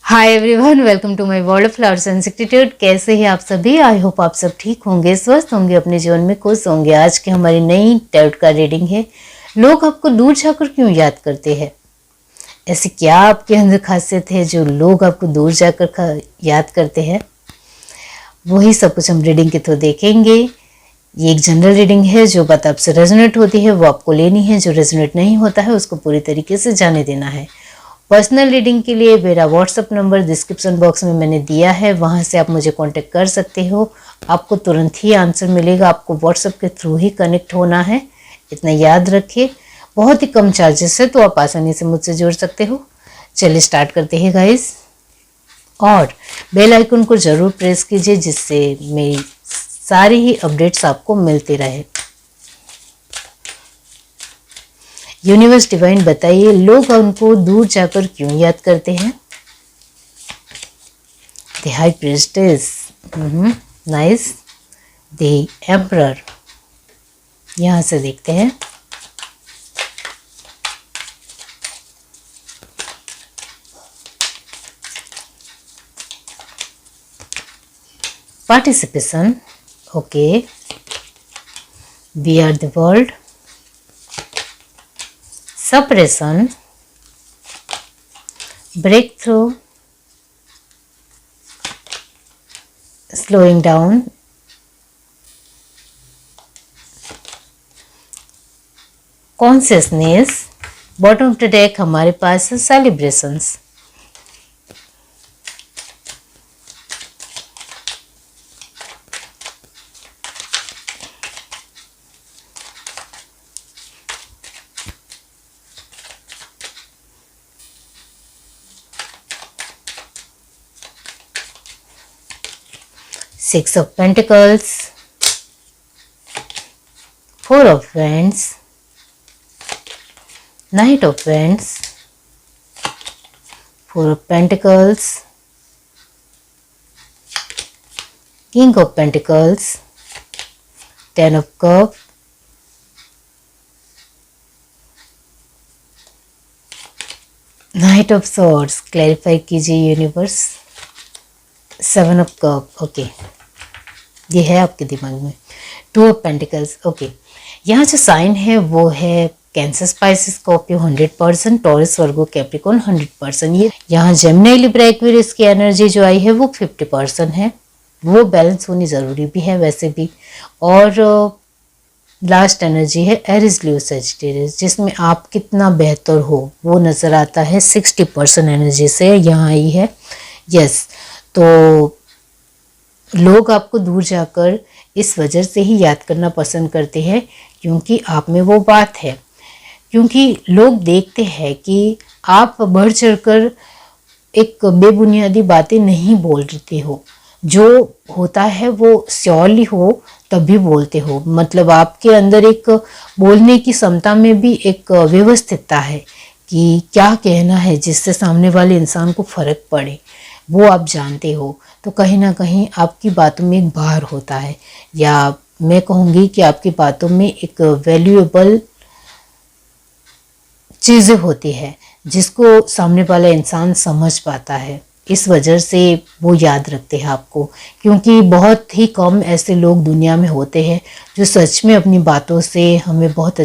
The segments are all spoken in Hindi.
Hi everyone, welcome to my world of flowers and institute. कैसे हैं आप सभी? आई होप आप सब ठीक होंगे, स्वस्थ होंगे, अपने जीवन में खुश होंगे। आज की हमारी नई टैरोट का रीडिंग है, लोग आपको दूर जाकर क्यों याद करते हैं। ऐसी क्या आपके अंदर खासियत है जो लोग आपको दूर जाकर याद करते हैं? वही सब कुछ हम रीडिंग के थ्रू देखेंगे। ये एक जनरल रीडिंग है, जो बात आपसे रेजोनेट होती है वो आपको लेनी है, जो रेजोनेट नहीं होता है उसको पूरी तरीके से जाने देना है। पर्सनल रीडिंग के लिए मेरा व्हाट्सअप नंबर डिस्क्रिप्शन बॉक्स में मैंने दिया है, वहाँ से आप मुझे कांटेक्ट कर सकते हो। आपको तुरंत ही आंसर मिलेगा, आपको व्हाट्सअप के थ्रू ही कनेक्ट होना है, इतना याद रखिए। बहुत ही कम चार्जेस है, तो आप आसानी से मुझसे जुड़ सकते हो। चलिए स्टार्ट करते हैं गाइस, और बेल आइकन को ज़रूर प्रेस कीजिए जिससे मेरी सारी ही अपडेट्स आपको मिलते रहे। यूनिवर्स डिवाइन बताइए, लोग उनको दूर जाकर क्यों याद करते हैं। The high priestess, nice. The emperor, यहां से देखते हैं। Participation, okay. We are the world, suppression, breakthrough, slowing down, consciousness। Bottom of the deck हमारे पास है celebrations. Six of Pentacles, Four of Wands, Knight of Wands, Four of Pentacles, King of Pentacles, Ten of Cups, Knight of Swords। Clarify कीजिए universe. Seven of cup, okay, ये है आपके दिमाग में। Two of pentacles, okay. यहाँ जो साइन है वो है Cancer, Pisces, Scorpio 100%, Taurus, Virgo, Capricorn 100%। ये यहाँ जेमिनी, लिब्रा, एक्वेरियस की एनर्जी जो आई है वो 50% है। वो बैलेंस होनी ज़रूरी भी है वैसे भी। और लास्ट एनर्जी है एरिस, लियो, सजिटेरियस, जिसमें आप कितना बेहतर हो वो नज़र आता है। 60% एनर्जी से यहाँ आई है। यस, तो लोग आपको दूर जाकर इस वजह से ही याद करना पसंद करते हैं क्योंकि आप में वो बात है। क्योंकि लोग देखते हैं कि आप बढ़ चढ़कर एक बेबुनियादी बातें नहीं बोल रहे हो, जो होता है वो श्योरली हो तभी बोलते हो। मतलब आपके अंदर एक बोलने की क्षमता में भी एक व्यवस्थितता है कि क्या कहना है जिससे सामने वाले इंसान को फर्क पड़े, वो आप जानते हो। तो कहीं ना कहीं आपकी बातों में एक भार होता है, या मैं कहूँगी कि आपकी बातों में एक वैल्यूएबल चीज़ें होती है जिसको सामने वाला इंसान समझ पाता है। इस वजह से वो याद रखते हैं आपको, क्योंकि बहुत ही कम ऐसे लोग दुनिया में होते हैं जो सच में अपनी बातों से हमें बहुत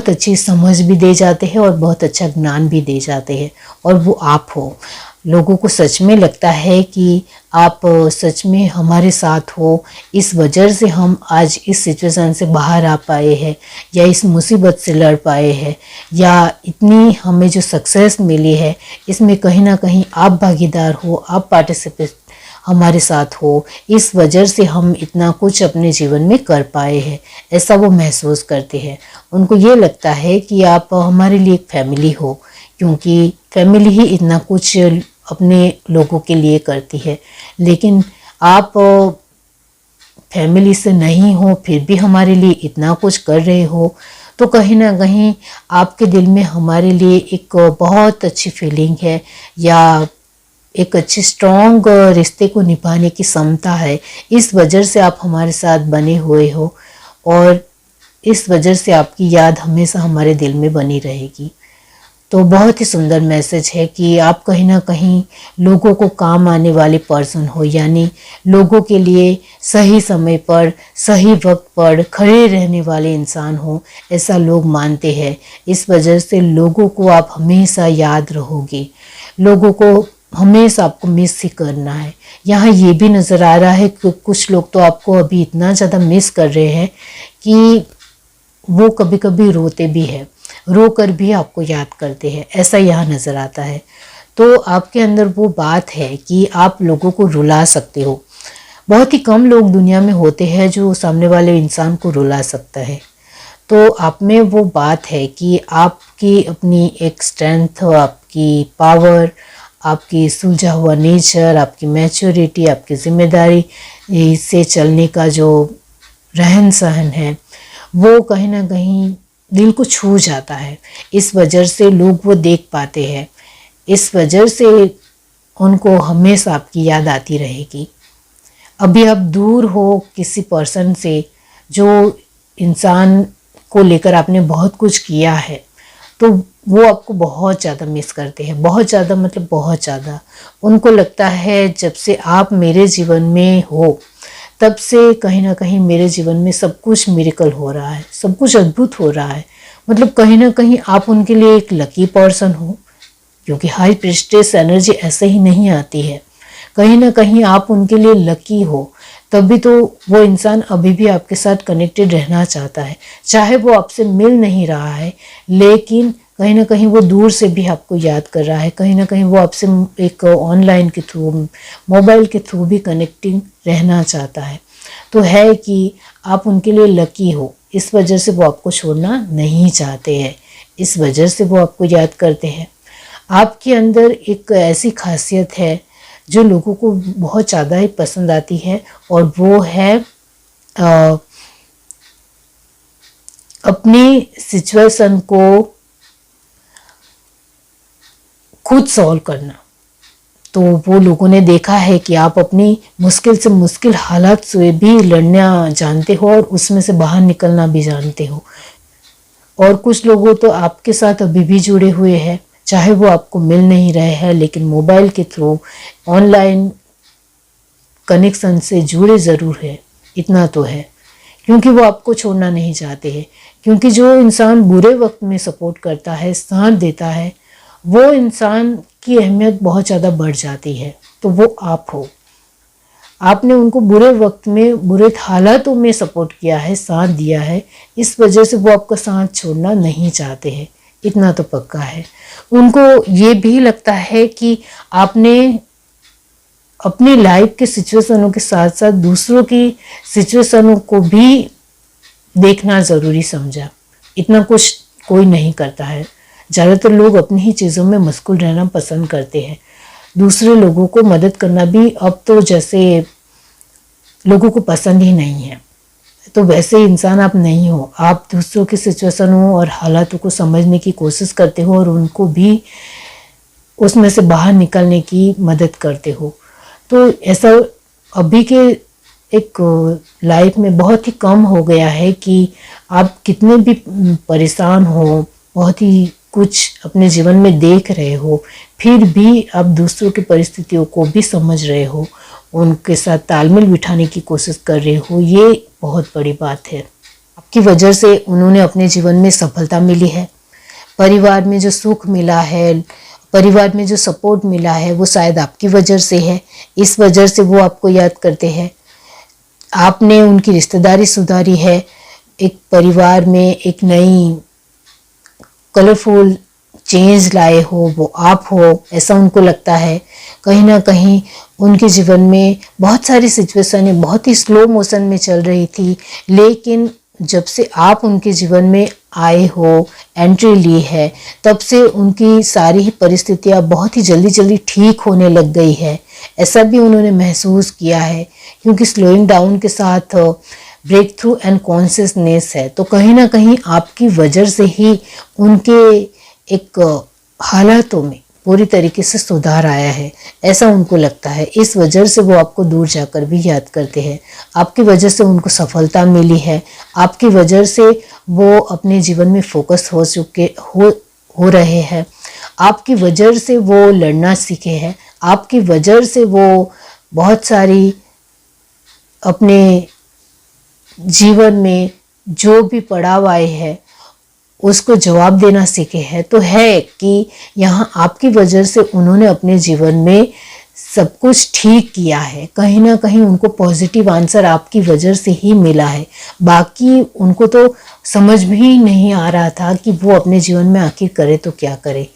अच्छी समझ भी दे जाते हैं और बहुत अच्छा ज्ञान भी दे जाते हैं। और वो आप हो। लोगों को सच में लगता है कि आप सच में हमारे साथ हो, इस वजह से हम आज इस सिचुएशन से बाहर आ पाए हैं, या इस मुसीबत से लड़ पाए हैं, या इतनी हमें जो सक्सेस मिली है इसमें कहीं ना कहीं आप भागीदार हो, आप पार्टिसिपेट हमारे साथ हो। इस वजह से हम इतना कुछ अपने जीवन में कर पाए हैं, ऐसा वो महसूस करते हैं। उनको ये लगता है कि आप हमारे लिए एक फैमिली हो, क्योंकि फैमिली ही इतना कुछ अपने लोगों के लिए करती है। लेकिन आप फैमिली से नहीं हो फिर भी हमारे लिए इतना कुछ कर रहे हो, तो कहीं ना कहीं आपके दिल में हमारे लिए एक बहुत अच्छी फीलिंग है, या एक अच्छे स्ट्रॉन्ग रिश्ते को निभाने की क्षमता है। इस वजह से आप हमारे साथ बने हुए हो, और इस वजह से आपकी याद हमेशा हमारे दिल में बनी रहेगी। तो बहुत ही सुंदर मैसेज है कि आप कहीं ना कहीं लोगों को काम आने वाले पर्सन हो, यानी लोगों के लिए सही समय पर सही वक्त पर खड़े रहने वाले इंसान हो, ऐसा लोग मानते हैं। इस वजह से लोगों को आप हमेशा याद रहोगे, लोगों को हमेशा आपको मिस ही करना है। यहाँ ये भी नज़र आ रहा है कि कुछ लोग तो आपको अभी इतना ज़्यादा मिस कर रहे हैं कि वो कभी कभी रोते भी है, रो कर भी आपको याद करते हैं, ऐसा यहाँ नज़र आता है। तो आपके अंदर वो बात है कि आप लोगों को रुला सकते हो। बहुत ही कम लोग दुनिया में होते हैं जो सामने वाले इंसान को रुला सकता है। तो आप में वो बात है कि आपकी अपनी एक स्ट्रेंथ, आपकी पावर, आपकी सुलझा हुआ नेचर, आपकी मैच्योरिटी, आपकी जिम्मेदारी से चलने का जो रहन सहन है, वो कहीं ना कहीं दिल को छू जाता है। इस वजह से लोग वो देख पाते हैं, इस वजह से उनको हमेशा आपकी याद आती रहेगी। अभी आप दूर हो किसी पर्सन से जो इंसान को लेकर आपने बहुत कुछ किया है, तो वो आपको बहुत ज़्यादा मिस करते हैं, बहुत ज़्यादा, मतलब बहुत ज़्यादा। उनको लगता है जब से आप मेरे जीवन में हो तब से कहीं ना कहीं मेरे जीवन में सब कुछ मिरेकल हो रहा है, सब कुछ अद्भुत हो रहा है। मतलब कहीं ना कहीं आप उनके लिए एक लकी पर्सन हो, क्योंकि हाई प्रीस्टेस एनर्जी ऐसे ही नहीं आती है। कहीं ना कहीं आप उनके लिए लकी हो, तभी तो वो इंसान अभी भी आपके साथ कनेक्टेड रहना चाहता है। चाहे वो आपसे मिल नहीं रहा है, लेकिन कहीं ना कहीं वो दूर से भी आपको याद कर रहा है। कहीं ना कहीं वो आपसे एक ऑनलाइन के थ्रू, मोबाइल के थ्रू भी कनेक्टिंग रहना चाहता है। तो है कि आप उनके लिए लकी हो, इस वजह से वो आपको छोड़ना नहीं चाहते हैं, इस वजह से वो आपको याद करते हैं। आपके अंदर एक ऐसी खासियत है जो लोगों को बहुत ज़्यादा ही पसंद आती है, और वो है अपनी सिचुएशन को खुद सॉल्व करना। तो वो लोगों ने देखा है कि आप अपनी मुश्किल से मुश्किल हालात से भी लड़ना जानते हो और उसमें से बाहर निकलना भी जानते हो। और कुछ लोगों तो आपके साथ अभी भी जुड़े हुए हैं, चाहे वो आपको मिल नहीं रहे हैं, लेकिन मोबाइल के थ्रू ऑनलाइन कनेक्शन से जुड़े ज़रूर है, इतना तो है। क्योंकि वो आपको छोड़ना नहीं चाहते हैं, क्योंकि जो इंसान बुरे वक्त में सपोर्ट करता है, साथ देता है, वो इंसान की अहमियत बहुत ज़्यादा बढ़ जाती है। तो वो आप हो, आपने उनको बुरे वक्त में, बुरे हालातों में सपोर्ट किया है, साथ दिया है, इस वजह से वो आपका साथ छोड़ना नहीं चाहते हैं, इतना तो पक्का है। उनको ये भी लगता है कि आपने अपनी लाइफ के सिचुएशनों के साथ साथ दूसरों की सिचुएशनों को भी देखना ज़रूरी समझा। इतना कुछ कोई नहीं करता है। ज़्यादातर लोग अपनी ही चीज़ों में मशगूल रहना पसंद करते हैं। दूसरे लोगों को मदद करना भी अब तो जैसे लोगों को पसंद ही नहीं है। तो वैसे इंसान आप नहीं हो, आप दूसरों की सिचुएशनों और हालातों को समझने की कोशिश करते हो और उनको भी उसमें से बाहर निकलने की मदद करते हो। तो ऐसा अभी के एक लाइफ में बहुत ही कम हो गया है कि आप कितने भी परेशान हो, बहुत ही कुछ अपने जीवन में देख रहे हो, फिर भी आप दूसरों की परिस्थितियों को भी समझ रहे हो, उनके साथ तालमेल बिठाने की कोशिश कर रहे हो। ये बहुत बड़ी बात है। आपकी वजह से उन्होंने अपने जीवन में सफलता मिली है, परिवार में जो सुख मिला है, परिवार में जो सपोर्ट मिला है, वो शायद आपकी वजह से है। इस वजह से वो आपको याद करते हैं। आपने उनकी रिश्तेदारी सुधारी है, एक परिवार में एक नई कलरफुल चेंज लाए हो, वो आप हो, ऐसा उनको लगता है। कहीं ना कहीं उनके जीवन में बहुत सारी सिचुएशनें बहुत ही स्लो मोशन में चल रही थी, लेकिन जब से आप उनके जीवन में आए हो, एंट्री ली है, तब से उनकी सारी ही परिस्थितियाँ बहुत ही जल्दी जल्दी ठीक होने लग गई है। ऐसा भी उन्होंने महसूस किया है, क्योंकि स्लोइंग डाउन के साथ ब्रेक थ्रू एंड कॉन्शियसनेस है। तो कहीं ना कहीं आपकी वजह से ही उनके एक हालातों में पूरी तरीके से सुधार आया है, ऐसा उनको लगता है। इस वजह से वो आपको दूर जाकर भी याद करते हैं। आपकी वजह से उनको सफलता मिली है, आपकी वजह से वो अपने जीवन में फोकस हो रहे हैं। आपकी वजह से वो लड़ना सीखे हैं, आपकी वजह से वो बहुत सारी अपने जीवन में जो भी पड़ाव आए हैं उसको जवाब देना सीखे हैं। तो है कि यहाँ आपकी वजह से उन्होंने अपने जीवन में सब कुछ ठीक किया है, कहीं ना कहीं उनको पॉजिटिव आंसर आपकी वजह से ही मिला है। बाकी उनको तो समझ भी नहीं आ रहा था कि वो अपने जीवन में आखिर करे तो क्या करे।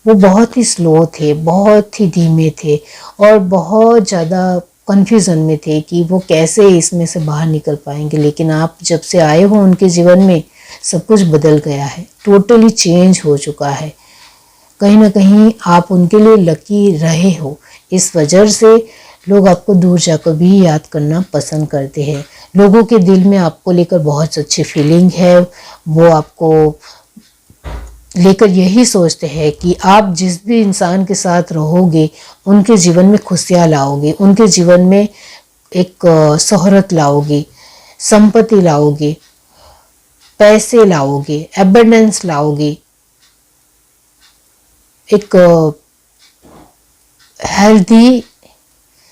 वो बहुत ही स्लो थे, बहुत ही धीमे थे और बहुत ज़्यादा कन्फ्यूज़न में थे कि वो कैसे इसमें से बाहर निकल पाएंगे। लेकिन आप जब से आए हो उनके जीवन में सब कुछ बदल गया है, टोटली चेंज हो चुका है। कहीं ना कहीं आप उनके लिए लकी रहे हो, इस वजह से लोग आपको दूर जाकर भी याद करना पसंद करते हैं। लोगों के दिल में आपको लेकर बहुत अच्छी फीलिंग है, वो आपको लेकर यही सोचते हैं कि आप जिस भी इंसान के साथ रहोगे उनके जीवन में खुशियाँ लाओगे, उनके जीवन में एक शोहरत लाओगे, संपत्ति लाओगे, पैसे लाओगे, एबंडेंस लाओगे, एक हेल्दी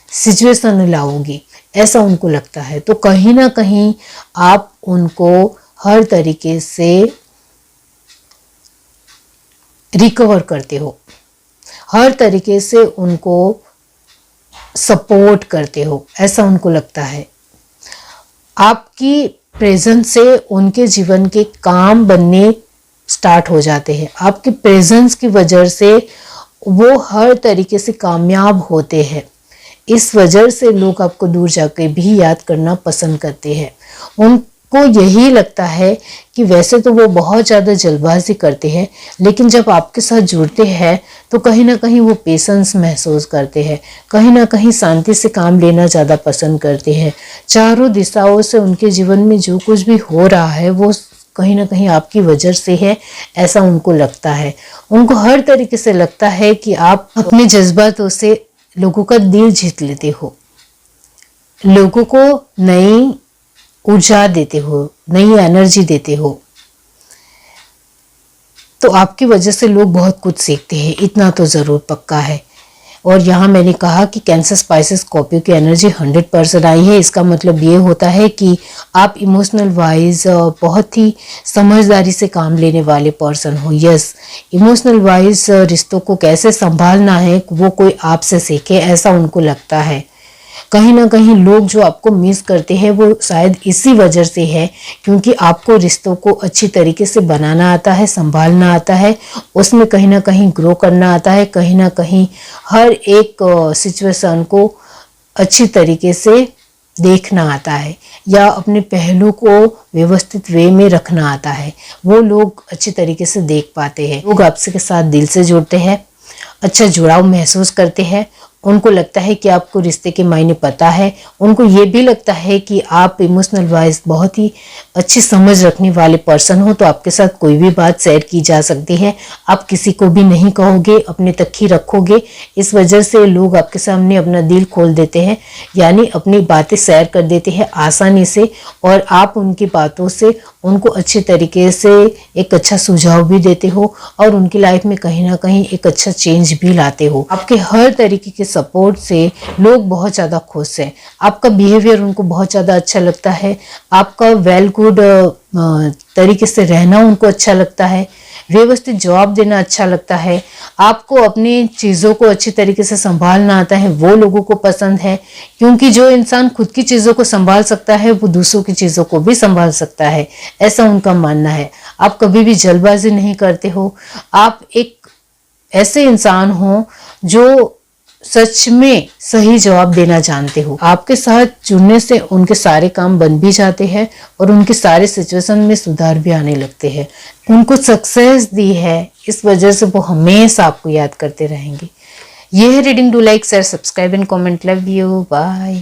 सिचुएशन लाओगे, ऐसा उनको लगता है। तो कहीं ना कहीं आप उनको हर तरीके से रिकवर करते हो, हर तरीके से उनको सपोर्ट करते हो, ऐसा उनको लगता है। आपकी प्रेजेंस से उनके जीवन के काम बनने स्टार्ट हो जाते हैं। आपकी प्रेजेंस की वजह से वो हर तरीके से कामयाब होते हैं। इस वजह से लोग आपको दूर जाकर भी याद करना पसंद करते हैं। उनको यही लगता है कि वैसे तो वो बहुत ज़्यादा जल्दबाजी करते हैं, लेकिन जब आपके साथ जुड़ते हैं तो कहीं ना कहीं वो पेशेंस महसूस करते हैं, कहीं ना कहीं शांति से काम लेना ज़्यादा पसंद करते हैं। चारों दिशाओं से उनके जीवन में जो कुछ भी हो रहा है वो कहीं ना कहीं आपकी वजह से है, ऐसा उनको लगता है। उनको हर तरीके से लगता है कि आप अपने जज्बातों से लोगों का दिल जीत लेते हो, लोगों को नई ऊर्जा देते हो, नई एनर्जी देते हो। तो आपकी वजह से लोग बहुत कुछ सीखते हैं, इतना तो ज़रूर पक्का है। और यहाँ मैंने कहा कि कैंसर स्पाइसेस स्कॉर्पियो की एनर्जी 100% आई है। इसका मतलब ये होता है कि आप इमोशनल वाइज बहुत ही समझदारी से काम लेने वाले पर्सन हो। यस, इमोशनल वाइज रिश्तों को कैसे संभालना है वो कोई आपसे सीखे, ऐसा उनको लगता है। कहीं ना कहीं लोग जो आपको मिस करते हैं वो शायद इसी वजह से है क्योंकि आपको रिश्तों को अच्छी तरीके से बनाना आता है, संभालना आता है, उसमें कहीं ना कहीं ग्रो करना आता है, कहीं ना कहीं हर एक सिचुएशन को अच्छी तरीके से देखना आता है या अपने पहलू को व्यवस्थित वे में रखना आता है। वो लोग अच्छी तरीके से देख पाते हैं। लोग आपसे के साथ दिल से जुड़ते हैं, अच्छा जुड़ाव महसूस करते हैं। उनको लगता है कि आपको रिश्ते के मायने पता है। उनको ये भी लगता है कि आप इमोशनल वाइज बहुत ही अच्छी समझ रखने वाले पर्सन हो, तो आपके साथ कोई भी बात शेयर की जा सकती है। आप किसी को भी नहीं कहोगे, अपने तक ही रखोगे। इस वजह से लोग आपके सामने अपना दिल खोल देते हैं, यानी अपनी बातें शेयर कर देते हैं आसानी से, और आप उनकी बातों से उनको अच्छे तरीके से एक अच्छा सुझाव भी देते हो और उनकी लाइफ में कहीं ना कहीं एक अच्छा चेंज भी लाते हो। आपके हर तरीके के सपोर्ट से लोग बहुत ज़्यादा खुश हैं। आपका बिहेवियर उनको बहुत ज़्यादा अच्छा लगता है, आपका वेल गुड तरीके से रहना उनको अच्छा लगता है, व्यवस्थित जवाब देना अच्छा लगता है, आपको अपनी चीज़ों को अच्छी तरीके से संभालना आता है, वो लोगों को पसंद है। क्योंकि जो इंसान खुद की चीज़ों को संभाल सकता है वो दूसरों की चीज़ों को भी संभाल सकता है, ऐसा उनका मानना है। आप कभी भी जल्दबाजी नहीं करते हो, आप एक ऐसे इंसान हो जो सच में सही जवाब देना जानते हो। आपके साथ जुड़ने से उनके सारे काम बन भी जाते हैं और उनके सारे सिचुएशन में सुधार भी आने लगते हैं। उनको सक्सेस दी है, इस वजह से वो हमेशा आपको याद करते रहेंगे। ये है reading. Do like, share, subscribe and comment. Love you, bye.